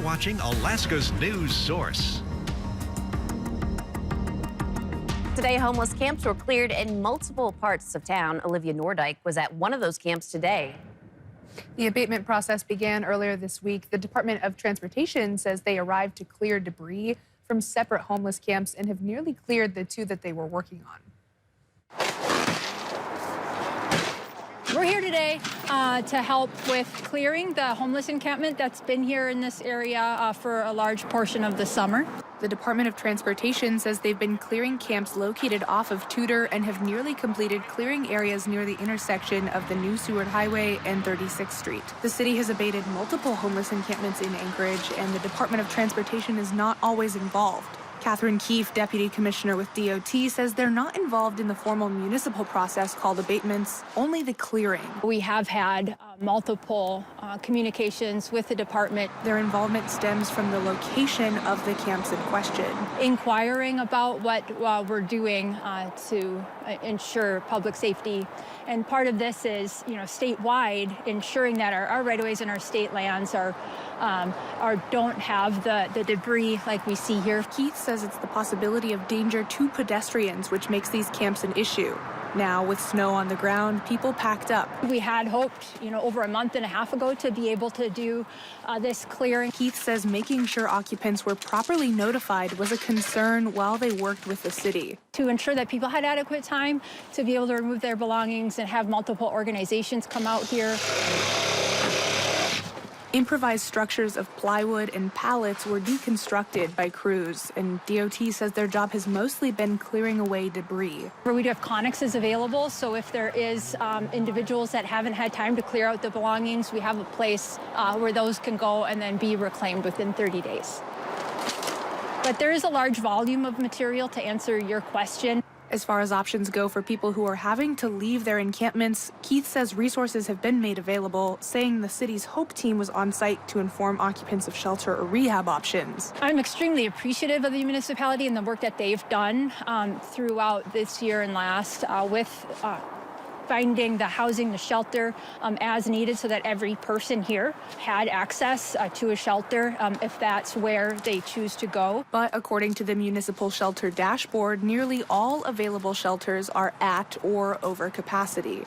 watching Alaska's news source. Today, homeless camps were cleared in multiple parts of town. Olivia Nordyke was at one of those camps today. The abatement process began earlier this week. The Department of Transportation says they arrived to clear debris from separate homeless camps and have nearly cleared the two that they were working on. We're here today to help with clearing the homeless encampment that's been here in this area for a large portion of the summer. The Department of Transportation says they've been clearing camps located off of Tudor and have nearly completed clearing areas near the intersection of the new Seward Highway and 36th Street. The city has abated multiple homeless encampments in Anchorage, and the Department of Transportation is not always involved. Catherine Keefe, Deputy Commissioner with DOT, says they're not involved in the formal municipal process called abatements, only the clearing. We have had multiple communications with the department. Their involvement stems from the location of the camps in question. Inquiring about what we're doing to ensure public safety. And part of this is, statewide, ensuring that our right-of-ways and our state lands don't have the debris like we see here. Keith says it's the possibility of danger to pedestrians which makes these camps an issue. Now, with snow on the ground, people packed up. We had hoped, over a month and a half ago to be able to do this clearing. Keith says making sure occupants were properly notified was a concern while they worked with the city. To ensure that people had adequate time to be able to remove their belongings and have multiple organizations come out here. Improvised structures of plywood and pallets were deconstructed by crews, and DOT says their job has mostly been clearing away debris. We do have connexes available, so if there is individuals that haven't had time to clear out the belongings, we have a place where those can go and then be reclaimed within 30 days. But there is a large volume of material to answer your question. As far as options go for people who are having to leave their encampments, Keith says resources have been made available, saying the city's HOPE team was on site to inform occupants of shelter or rehab options. I'm extremely appreciative of the municipality and the work that they've done throughout this year and last with finding the housing, the shelter as needed so that every person here had access to a shelter if that's where they choose to go. But according to the municipal shelter dashboard, nearly all available shelters are at or over capacity.